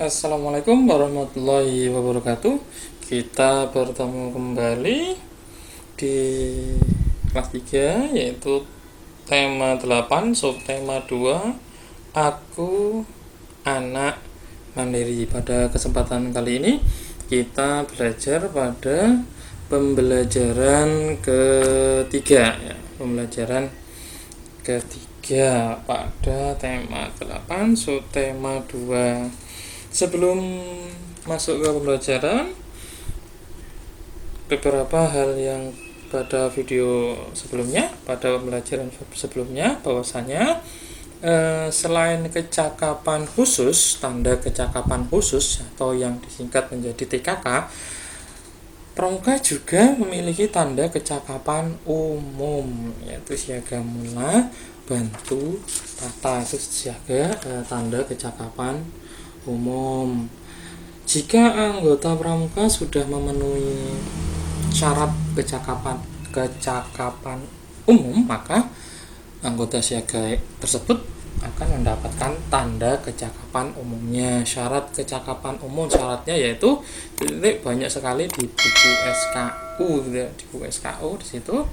Assalamualaikum warahmatullahi wabarakatuh. Kita bertemu kembali di kelas 3, yaitu tema 8, subtema 2, aku anak mandiri. Pada kesempatan kali ini kita belajar pada pembelajaran ketiga, ya, pembelajaran ketiga pada tema 8, subtema 2. Sebelum masuk ke pembelajaran, beberapa hal yang pada video sebelumnya, pada pembelajaran sebelumnya, bahwasanya selain kecakapan khusus, tanda kecakapan khusus atau yang disingkat menjadi TKK, pramuka juga memiliki tanda kecakapan umum, yaitu siaga mula, bantu, tata. Itu siaga tanda kecakapan umum. Jika anggota pramuka sudah memenuhi syarat kecakapan umum, maka anggota siaga tersebut akan mendapatkan tanda kecakapan umumnya. Syarat kecakapan umum, syaratnya yaitu banyak sekali di buku SKU, di buku SKU di situ.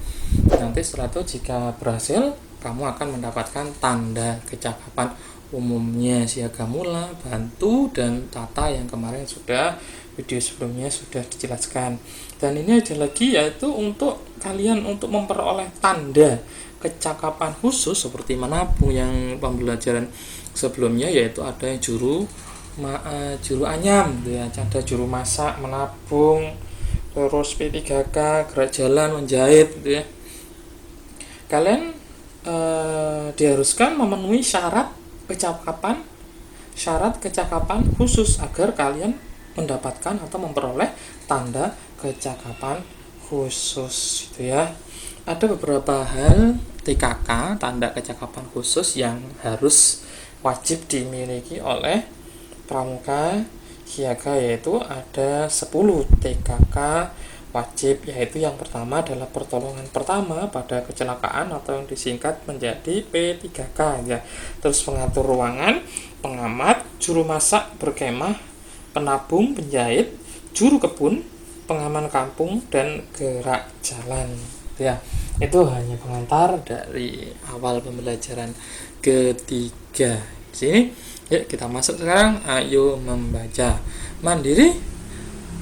Nanti setelah itu jika berhasil, kamu akan mendapatkan tanda kecakapan umumnya, siaga mula, bantu, dan tata yang kemarin sudah video sebelumnya sudah dijelaskan. Dan ini ada lagi, yaitu untuk kalian untuk memperoleh tanda kecakapan khusus seperti menabung yang pembelajaran sebelumnya, yaitu ada yang juru anyam, ya, ada juru masak, menabung, terus P3K, gerak jalan, menjahit, ya. Kalian diharuskan memenuhi syarat kecakapan khusus agar kalian mendapatkan atau memperoleh tanda kecakapan khusus, gitu ya. Ada beberapa hal TKK, tanda kecakapan khusus, yang harus wajib dimiliki oleh pramuka siaga, yaitu ada 10 TKK wajib, yaitu yang pertama adalah pertolongan pertama pada kecelakaan atau yang disingkat menjadi P3K, ya. Terus pengatur ruangan, pengamat, juru masak berkemah, penabung, penjahit, juru kebun, pengaman kampung, dan gerak jalan, ya. Itu hanya pengantar dari awal pembelajaran ketiga. Di sini, ya, kita masuk sekarang. Ayo membaca. Mandiri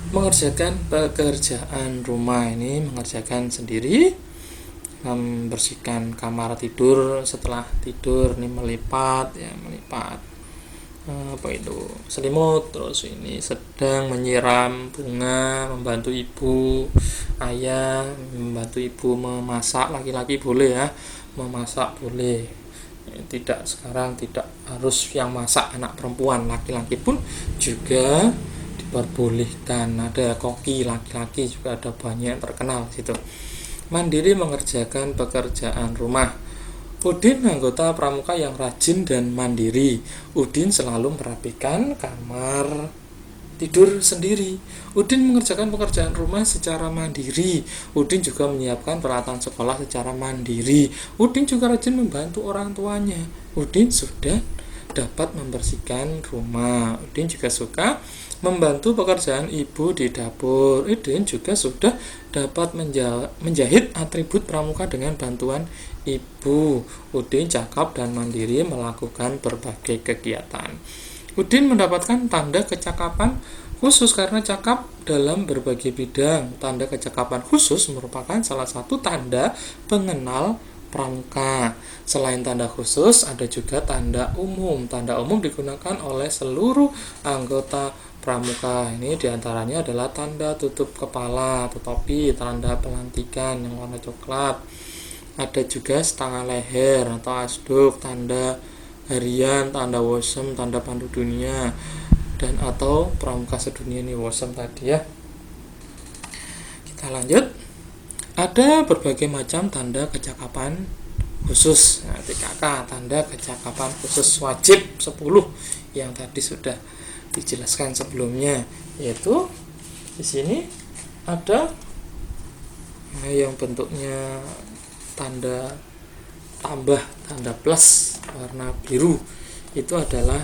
mengerjakan pekerjaan rumah. Ini mengerjakan sendiri, membersihkan kamar tidur setelah tidur, ini melipat, ya, melipat selimut, terus ini sedang menyiram bunga, membantu ibu, ayah, membantu ibu memasak. Laki-laki boleh, ya, memasak boleh, tidak sekarang tidak harus yang masak anak perempuan, laki-laki pun juga diperbolehkan. Ada koki laki-laki juga, ada banyak yang terkenal situ. Mandiri mengerjakan pekerjaan rumah. Udin anggota pramuka yang rajin dan mandiri. Udin selalu merapikan kamar tidur sendiri. Udin mengerjakan pekerjaan rumah secara mandiri. Udin juga menyiapkan peralatan sekolah secara mandiri. Udin juga rajin membantu orang tuanya. Udin sudah dapat membersihkan rumah. Udin juga suka membantu pekerjaan ibu di dapur. Udin juga sudah dapat menjahit atribut pramuka dengan bantuan ibu. Udin cakap dan mandiri melakukan berbagai kegiatan. Udin mendapatkan tanda kecakapan khusus karena cakap dalam berbagai bidang. Tanda kecakapan khusus merupakan salah satu tanda pengenal pramuka. Selain tanda khusus, ada juga tanda umum. Tanda umum digunakan oleh seluruh anggota pramuka. Ini diantaranya adalah tanda tutup kepala atau topi, tanda pelantikan yang warna coklat. Ada juga setengah leher atau asduk, tanda harian, tanda wosem, tanda pandu dunia, dan atau pramuka sedunia, ini wosem tadi, ya. Kita lanjut. Ada berbagai macam tanda kecakapan khusus. Nah, TKK, tanda kecakapan khusus wajib 10 yang tadi sudah dijelaskan sebelumnya, yaitu di sini ada yang bentuknya tanda tambah, tanda plus warna biru, itu adalah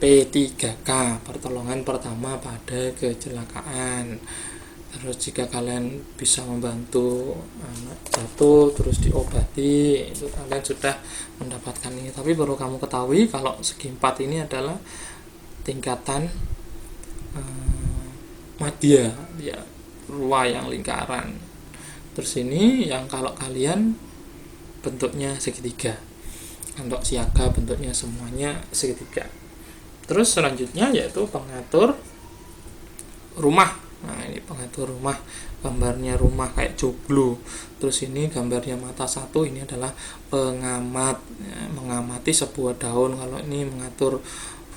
P3K, pertolongan pertama pada kecelakaan. Terus jika kalian bisa membantu anak jatuh terus diobati, itu kalian sudah mendapatkan ini. Tapi perlu kamu ketahui kalau segi 4 ini adalah tingkatan madya, ya, yang lingkaran. Terus ini yang kalau kalian bentuknya segitiga, untuk siaga bentuknya semuanya segitiga. Terus selanjutnya yaitu pengatur rumah. Nah, ini pengatur rumah, gambarnya rumah kayak joglo. Terus ini gambarnya mata satu, ini adalah pengamat, ya, mengamati sebuah daun. Kalau ini mengatur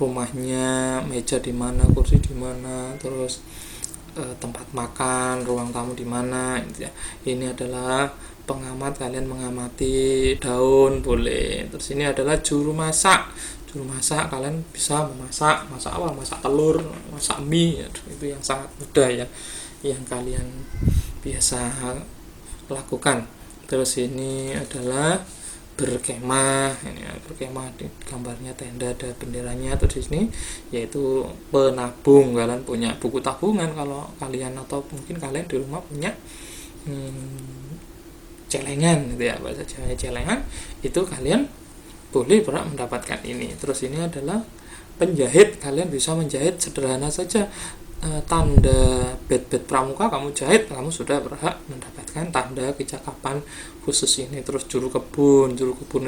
rumahnya, meja di mana, kursi di mana, terus tempat makan, ruang tamu di mana, gitu ya. Ini adalah pengamat, kalian mengamati daun boleh. Terus ini adalah juru masak. Juru masak, kalian bisa masak apa? Masak telur, masak mie, itu yang sangat mudah ya, yang kalian biasa lakukan. Terus ini adalah berkemah, ini ya, berkemah, di gambarnya tenda, ada benderanya. Terus di sini yaitu penabung, kalian punya buku tabungan kalau kalian, atau mungkin kalian di rumah punya celengan, gitu ya, bahasa Jawa celengan, itu kalian boleh berhak mendapatkan ini. Terus ini adalah penjahit, kalian bisa menjahit sederhana saja, tanda bed pramuka kamu jahit, kamu sudah berhak mendapatkan tanda kecakapan khusus ini. Terus juru kebun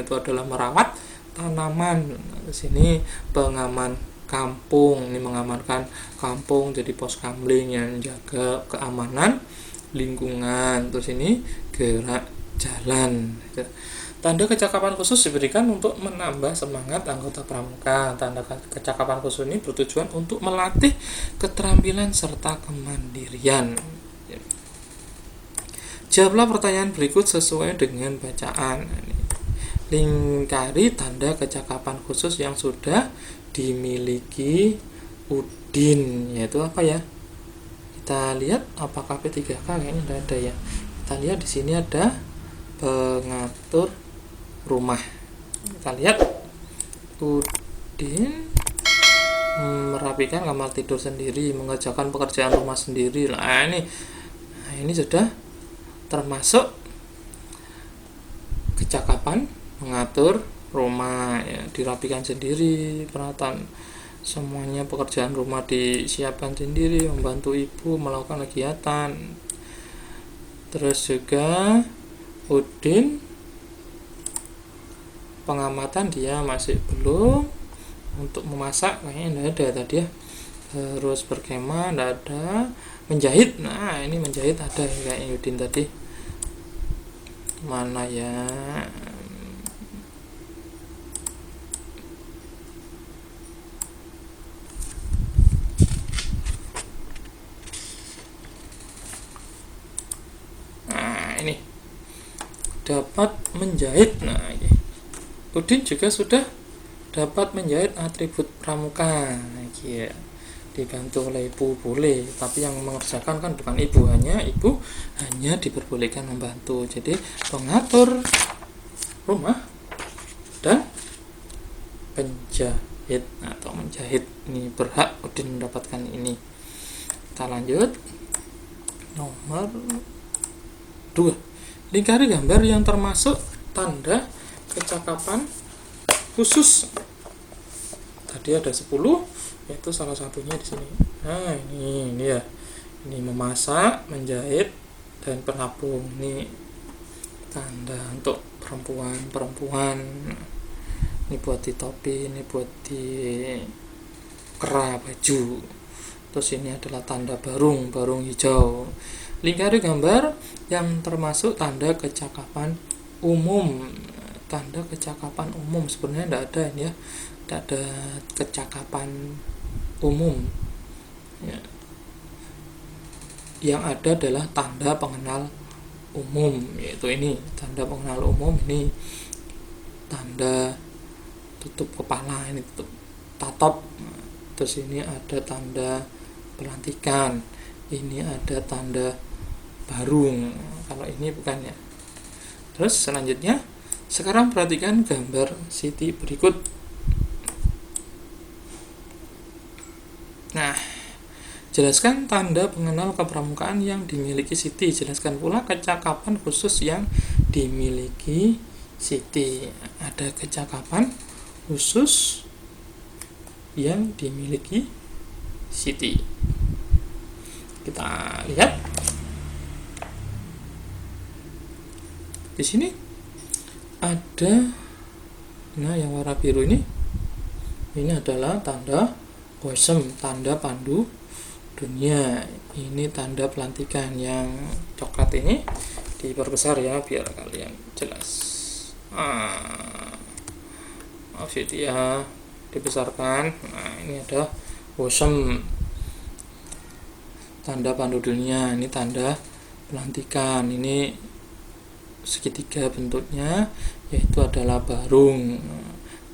itu adalah merawat tanaman. Di sini pengaman kampung, ini mengamankan kampung, jadi pos kamling yang jaga keamanan lingkungan. Terus ini gerak jalan. Tanda kecakapan khusus diberikan untuk menambah semangat anggota pramuka. Tanda kecakapan khusus ini bertujuan untuk melatih keterampilan serta kemandirian. Jawablah pertanyaan berikut sesuai dengan bacaan. Lingkari tanda kecakapan khusus yang sudah dimiliki Udin, yaitu apa ya? Kita lihat apakah P3K, kayaknya tidak ada ya. Kita lihat di sini ada pengatur rumah. Kita lihat Udin merapikan kamar tidur sendiri, mengerjakan pekerjaan rumah sendiri. Ini sudah termasuk kecakapan mengatur rumah ya, dirapikan sendiri, peralatan semuanya, pekerjaan rumah disiapkan sendiri, membantu ibu melakukan kegiatan. Terus juga Udin pengamatan dia masih belum, untuk memasak kayaknya tidak ada tadi ya. Terus berkemah tidak ada, menjahit, nah ini menjahit ada kayaknya Udin tadi, mana ya, nah ini dapat menjahit. Nah ini Udin juga sudah dapat menjahit atribut pramuka. Ya, dibantu oleh ibu boleh, tapi yang mengerjakan kan bukan ibu, hanya diperbolehkan membantu. Jadi pengatur rumah dan penjahit atau menjahit ini berhak Udin mendapatkan ini. Kita lanjut nomor 2. Lingkari gambar yang termasuk tanda kecakapan khusus. Tadi ada 10, yaitu salah satunya di sini. Nah, ini ya. Ini memasak, menjahit, dan penabung. Ini tanda untuk perempuan. Ini buat di topi, ini buat di kera baju. Terus ini adalah tanda barung hijau. Lingkari gambar yang termasuk tanda kecakapan umum. Tanda kecakapan umum sebenarnya tidak ada ini ya, tidak ada kecakapan umum ya. Yang ada adalah tanda pengenal umum, yaitu ini tanda pengenal umum. Ini tanda tutup kepala, ini tutup tatop. Terus ini ada tanda pelantikan, ini ada tanda barung. Kalau ini bukan ya. Terus selanjutnya, sekarang perhatikan gambar Siti berikut. Jelaskan tanda pengenal kepramukaan yang dimiliki Siti. Jelaskan pula kecakapan khusus yang dimiliki Siti. Ada kecakapan khusus yang dimiliki Siti. Kita lihat di sini ada, nah yang warna biru ini adalah tanda Qasem, tanda pandu dunia. Ini tanda pelantikan. Yang coklat ini diperbesar ya biar kalian jelas. Maaf ya, dibesarkan. Nah, ini ada Qasem, tanda pandu dunia. Ini tanda pelantikan. Ini segitiga bentuknya, yaitu adalah barung.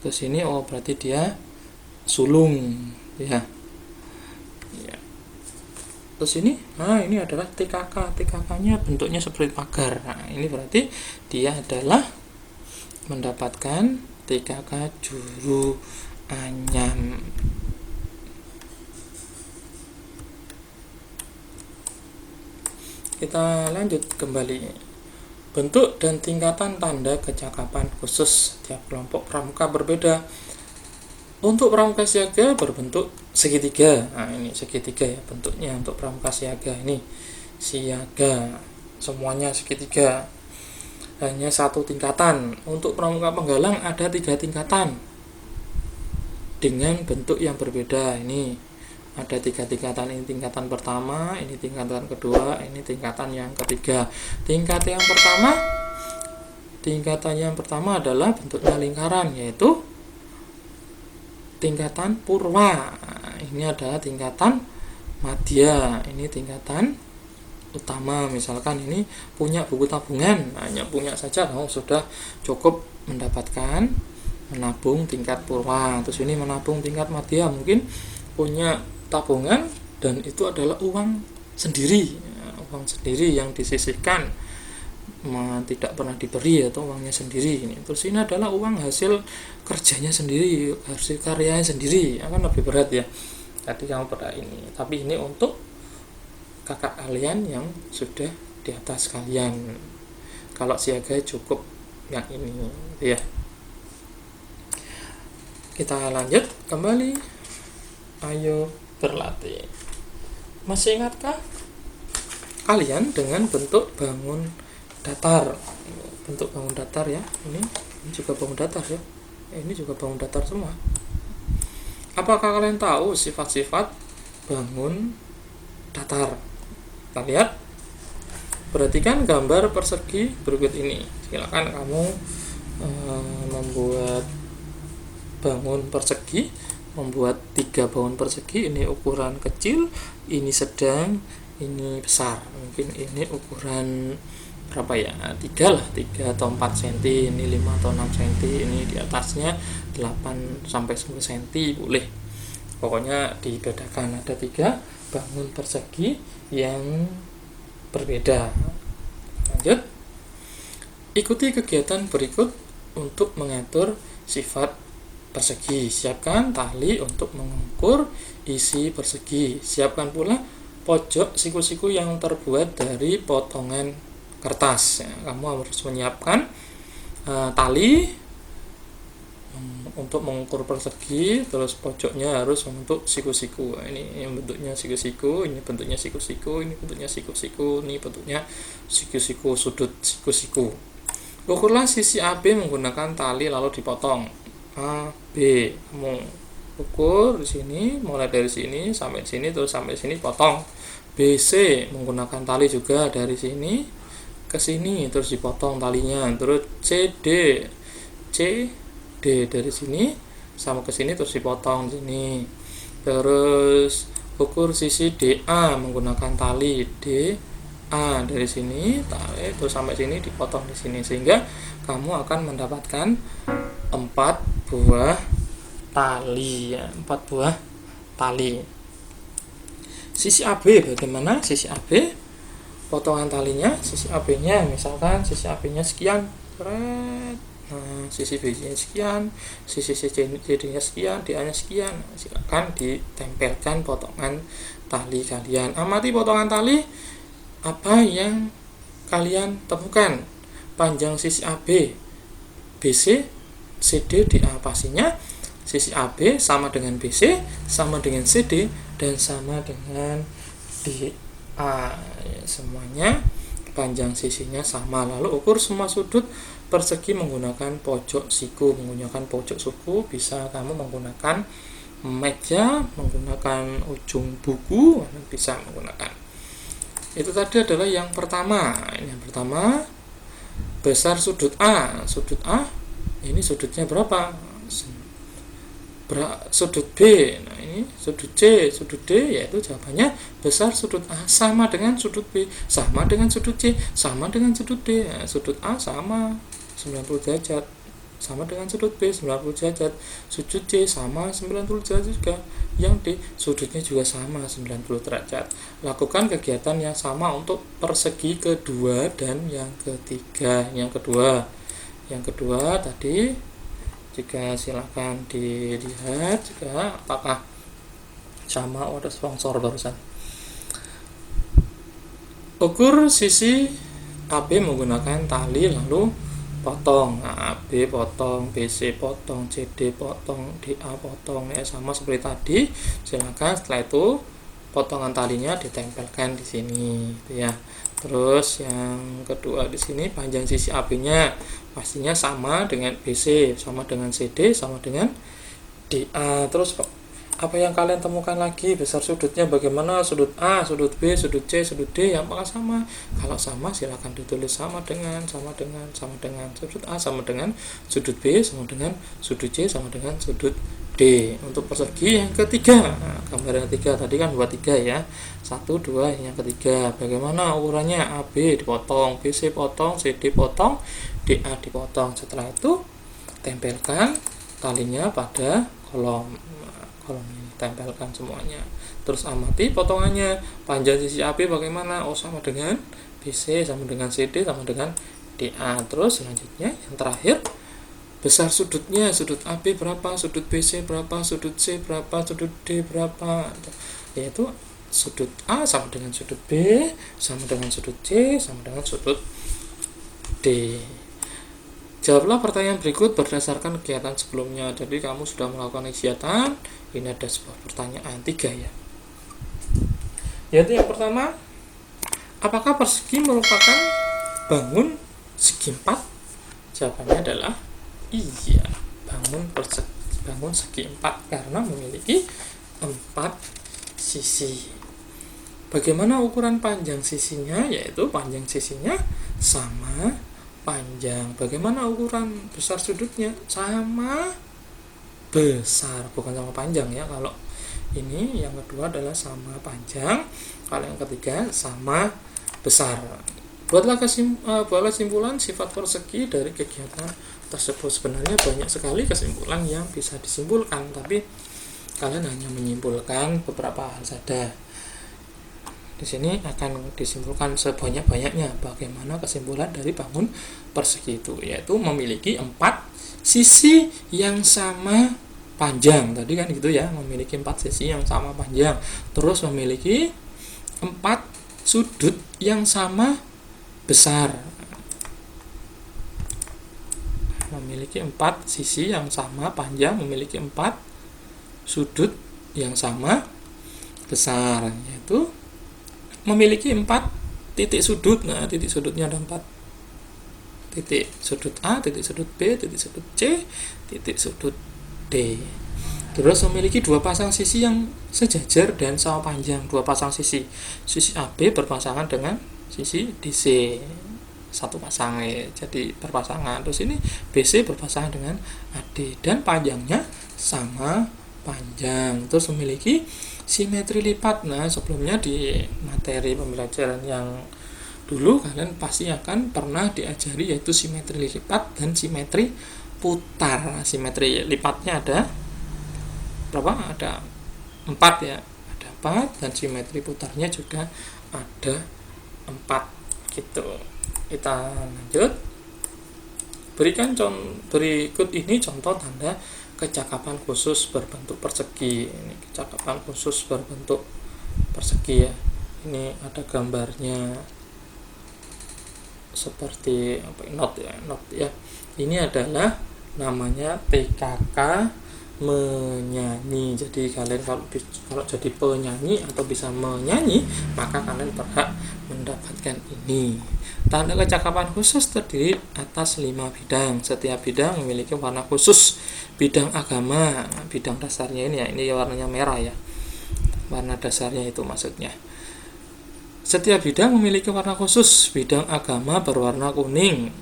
Terus ini berarti dia sulung ya. Terus ini adalah TKK. TKK-nya bentuknya seperti pagar. Nah, ini berarti dia adalah mendapatkan TKK juru anyam. Kita lanjut kembali. Bentuk dan tingkatan tanda kecakapan khusus setiap kelompok pramuka berbeda. Untuk pramuka siaga berbentuk segitiga. Nah, ini segitiga ya bentuknya untuk pramuka siaga. Ini siaga, semuanya segitiga. Hanya satu tingkatan. Untuk pramuka penggalang ada 3 tingkatan dengan bentuk yang berbeda. Ini ada 3 tingkatan. Ini tingkatan pertama, ini tingkatan kedua, ini tingkatan yang ketiga. Tingkatan yang pertama adalah bentuknya lingkaran, yaitu tingkatan purwa. Ini adalah tingkatan madya. Ini tingkatan utama. Misalkan ini punya buku tabungan, hanya punya saja kamu sudah cukup mendapatkan menabung tingkat purwa. Terus ini menabung tingkat madya, mungkin punya tabungan dan itu adalah uang sendiri yang disisihkan, tidak pernah diberi atau uangnya sendiri. Terus ini adalah uang hasil kerjanya sendiri, hasil karyanya sendiri, akan lebih berat ya. Tadi kamu pada ini, tapi ini untuk kakak kalian yang sudah di atas kalian. Kalau siaga cukup yang ini ya. Kita lanjut kembali. Ayo berlatih. Masih ingatkah kalian dengan bentuk bangun datar? Bentuk bangun datar ya. Ini juga bangun datar ya. Ini juga bangun datar semua. Apakah kalian tahu sifat-sifat bangun datar? Kita lihat. Perhatikan gambar persegi berikut ini. Silakan kamu membuat bangun persegi, membuat 3 bangun persegi. Ini ukuran kecil, ini sedang, ini besar. Mungkin ini ukuran berapa ya, 3 atau 4 cm, ini 5 atau 6 cm, ini di atasnya 8 sampai 10 cm boleh. Pokoknya dibedakan, ada 3 bangun persegi yang berbeda. Lanjut. Ikuti kegiatan berikut untuk mengatur sifat persegi. Siapkan tali untuk mengukur isi persegi. Siapkan pula pojok siku-siku yang terbuat dari potongan kertas. Kamu harus menyiapkan tali untuk mengukur persegi, terus pojoknya harus membentuk siku-siku. Ini bentuknya siku-siku, ini bentuknya siku-siku, ini bentuknya siku-siku, ini bentuknya siku-siku, sudut siku-siku. Ukurlah sisi AB menggunakan tali lalu dipotong. A, B, kamu ukur di sini, mulai dari sini sampai sini, terus sampai sini potong. BC menggunakan tali juga dari sini ke sini, terus dipotong talinya. Terus CD dari sini sama ke sini, terus dipotong sini. Terus ukur sisi DA menggunakan tali DA dari sini, tarik terus sampai sini, dipotong di sini, sehingga kamu akan mendapatkan 4 buah tali ya, 4 buah tali. Sisi AB bagaimana? Sisi AB, potongan talinya, sisi AB-nya misalkan sisi AB-nya sekian, nah, sisi BC-nya sekian, sisi CD-nya sekian, DA-nya sekian. Silakan ditempelkan potongan tali kalian. Amati potongan tali apa yang kalian temukan. Panjang sisi AB, BC, CD, DA. Pastinya sisi AB sama dengan BC, sama dengan CD, dan sama dengan DA. Semuanya panjang sisinya sama. Lalu ukur semua sudut persegi menggunakan pojok siku. Menggunakan pojok siku bisa kamu menggunakan meja, menggunakan ujung buku, bisa menggunakan. Itu tadi adalah yang pertama. Yang pertama, besar sudut A. Sudut A ini sudutnya berapa? Sudut B. Nah, ini sudut C, sudut D, yaitu jawabannya besar sudut A sama dengan sudut B, sama dengan sudut C, sama dengan sudut D. Nah, sudut A sama 90 derajat, sama dengan sudut B 90 derajat, sudut C sama 90 derajat juga. Yang D sudutnya juga sama 90 derajat. Lakukan kegiatan yang sama untuk persegi kedua dan yang ketiga. Yang kedua tadi juga silakan dilihat juga apakah sama. Ada sponsor barusan. Ukur sisi AB menggunakan tali lalu potong. Nah, AB potong, BC potong, CD potong, DA potong, ya sama seperti tadi. Silakan setelah itu potongan talinya ditempelkan di sini, gitu ya. Terus yang kedua di sini panjang sisi AB-nya pastinya sama dengan BC, sama dengan CD, sama dengan DA. Terus apa yang kalian temukan lagi? Besar sudutnya bagaimana? Sudut A, sudut B, sudut C, sudut D, yang apakah sama? Kalau sama silakan ditulis sama dengan sudut A sama dengan sudut B, sama dengan sudut C, sama dengan sudut D. Untuk persegi yang ketiga, nah, gambar yang ketiga tadi kan buat 3 ya, 1, 2, yang ketiga bagaimana ukurannya? AB dipotong, BC potong, CD potong, DA dipotong. Setelah itu tempelkan talinya pada kolom ini, tempelkan semuanya. Terus amati potongannya. Panjang sisi AB bagaimana? Oh, sama dengan BC, sama dengan CD, sama dengan DA. Terus selanjutnya yang terakhir, besar sudutnya. Sudut AB berapa? Sudut BC berapa? Sudut C berapa? Sudut D berapa? Yaitu sudut A sama dengan sudut B, sama dengan sudut C, sama dengan sudut D. Jawablah pertanyaan berikut berdasarkan kegiatan sebelumnya. Jadi kamu sudah melakukan kegiatan. Ini ada sebuah pertanyaan 3 ya. Yaitu yang pertama, apakah persegi merupakan bangun segi 4? Jawabannya adalah iya. Bangun segi 4 karena memiliki 4 sisi. Bagaimana ukuran panjang sisinya? Yaitu panjang sisinya sama panjang. Bagaimana ukuran besar sudutnya? Sama besar, bukan sama panjang ya. Kalau ini yang kedua adalah sama panjang, kalau yang ketiga sama besar. Buatlah kesimpulan sifat persegi dari kegiatan tersebut. Sebenarnya banyak sekali kesimpulan yang bisa disimpulkan, tapi kalian hanya menyimpulkan beberapa hal saja. Di sini akan disimpulkan sebanyak-banyaknya bagaimana kesimpulan dari bangun persegi itu, yaitu memiliki 4 sisi yang sama panjang. Tadi kan gitu ya, memiliki 4 sisi yang sama panjang. Terus memiliki 4 sudut yang sama besar. Memiliki 4 sisi yang sama panjang, memiliki 4 sudut yang sama besar, yaitu memiliki 4 titik sudut. Nah, titik sudutnya ada 4. Titik sudut A, titik sudut B, titik sudut C, titik sudut D. Terus memiliki 2 pasang sisi yang sejajar dan sama panjang. 2 pasang sisi. Sisi AB berpasangan dengan sisi DC. 1 pasang ya. Jadi berpasangan. Terus ini BC berpasangan dengan AD dan panjangnya sama panjang. Terus memiliki simetri lipat. Nah, sebelumnya di materi pembelajaran yang dulu kalian pasti akan pernah diajari, yaitu simetri lipat dan simetri putar. Simetri lipatnya ada berapa? Ada 4 ya. Ada 4 dan simetri putarnya juga ada 4 gitu. Kita lanjut. Berikut ini contoh tanda kecakapan khusus berbentuk persegi. Ini kecakapan khusus berbentuk persegi ya. Ini ada gambarnya seperti not ya. Ini adalah namanya PKK menyanyi. Jadi kalian kalau jadi penyanyi atau bisa menyanyi, maka kalian berhak mendapatkan ini. Tanda kecakapan khusus terdiri atas 5 bidang. Setiap bidang memiliki warna khusus. Bidang agama, bidang dasarnya ini ya, ini warnanya merah ya. Warna dasarnya itu maksudnya. Setiap bidang memiliki warna khusus. Bidang agama berwarna kuning.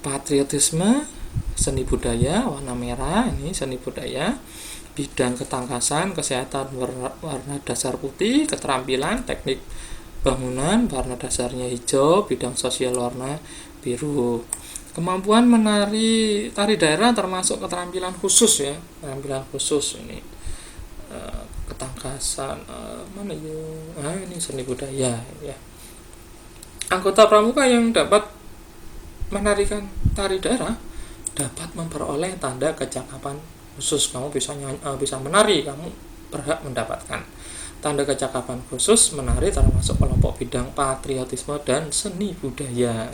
Patriotisme, seni budaya, warna merah, ini seni budaya. Bidang ketangkasan, kesehatan, warna dasar putih. Keterampilan, teknik bangunan, warna dasarnya hijau. Bidang sosial, warna biru. Kemampuan menari tari daerah termasuk keterampilan khusus ya. Keterampilan khusus ini ketangkasan, mana itu? Ini seni budaya ya. Anggota pramuka yang dapat menarikan tari daerah dapat memperoleh tanda kecakapan khusus. Kamu bisa menari, kamu berhak mendapatkan tanda kecakapan khusus menari termasuk kelompok bidang patriotisme dan seni budaya.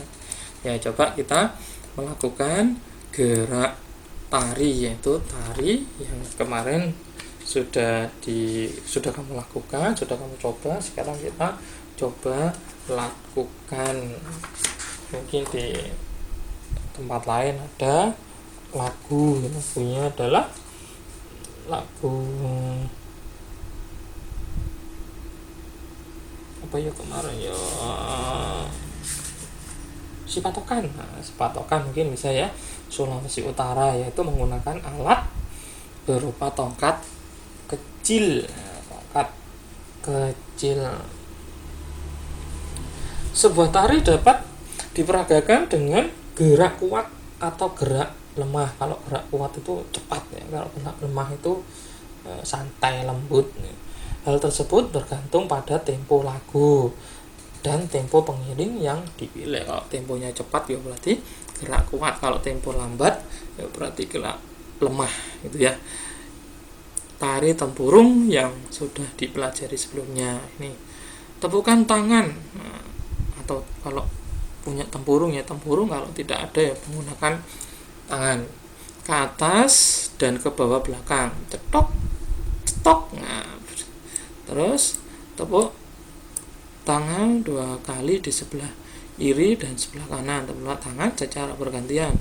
Ya, coba kita melakukan gerak tari, yaitu tari yang kemarin sudah kamu lakukan, sudah kamu coba. Sekarang kita coba lakukan. Mungkin di tempat lain ada lagunya adalah lagu apa ya kemarin ya, si patokan. Si patokan mungkin bisa ya, Sulawesi Utara, yaitu menggunakan alat berupa tongkat kecil. Sebuah tari dapat diperagakan dengan gerak kuat atau gerak lemah. Kalau gerak kuat itu cepat ya, kalau gerak lemah itu santai lembut. Hal tersebut bergantung pada tempo lagu dan tempo pengiring yang dipilih. Kalau temponya cepat ya berarti gerak kuat, kalau tempo lambat ya berarti gerak lemah gitu ya. Tari tempurung yang sudah dipelajari sebelumnya. Ini tepukan tangan, atau kalau punya tempurung ya tempurung, kalau tidak ada ya menggunakan tangan ke atas dan ke bawah belakang, cetok cetok. Terus tepuk tangan 2 kali di sebelah kiri dan sebelah kanan. Tepuk tangan secara bergantian,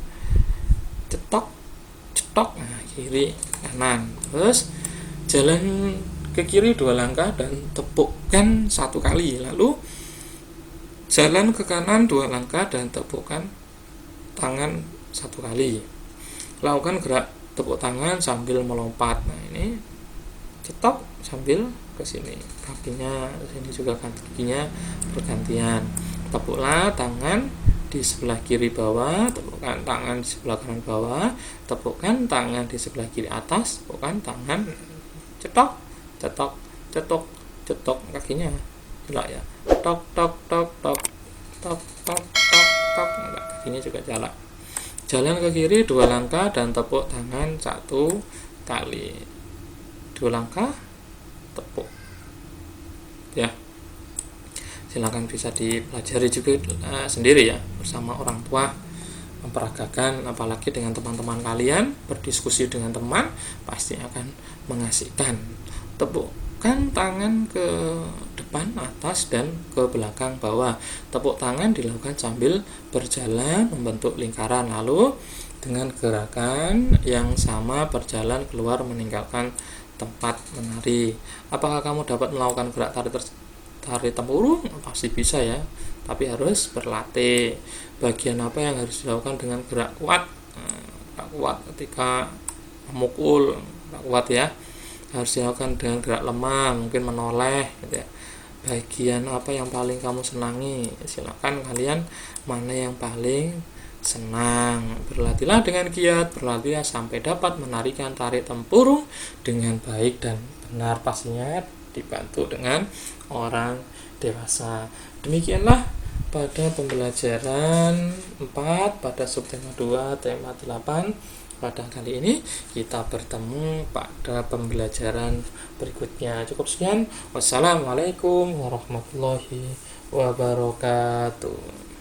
cetok cetok, kiri kanan. Terus jalan ke kiri 2 langkah dan tepukkan 1 kali. Lalu jalan ke kanan 2 langkah dan tepukkan tangan 1 kali. Lakukan gerak tepuk tangan sambil melompat. Ini cetok sambil ke sini, kakinya ke sini juga, kakinya bergantian. Tepuklah tangan di sebelah kiri bawah, tepukkan tangan di sebelah kanan bawah, tepukkan tangan di sebelah kiri atas, tepukkan tangan, cetok cetok cetok cetok, kakinya jelas ya, tok tok tok tok tok tok tok tok, kakinya juga jalan. Jalan ke kiri 2 langkah dan tepuk tangan 1 kali. 2 langkah tepuk ya. Silakan bisa dipelajari juga sendiri ya, bersama orang tua, memperagakan, apalagi dengan teman-teman kalian, berdiskusi dengan teman pasti akan mengasihkan. Tepukkan tangan ke depan atas dan ke belakang bawah. Tepuk tangan dilakukan sambil berjalan membentuk lingkaran, lalu dengan gerakan yang sama berjalan keluar meninggalkan tempat menari. Apakah kamu dapat melakukan gerak tari tempurung? Pasti bisa ya, tapi harus berlatih. Bagian apa yang harus dilakukan dengan gerak kuat? Gerak kuat ketika memukul, gerak kuat ya. Harus dilakukan dengan gerak lemah, mungkin menoleh gitu ya. Bagian apa yang paling kamu senangi? Silakan kalian, mana yang paling senang. Berlatihlah dengan giat, berlatihlah sampai dapat menarikan tari tempurung dengan baik dan benar, pastinya dibantu dengan orang dewasa. Demikianlah pada pembelajaran 4 pada subtema 2 tema 8 pada kali ini. Kita bertemu pada pembelajaran berikutnya. Cukup sekian. Wassalamualaikum warahmatullahi wabarakatuh.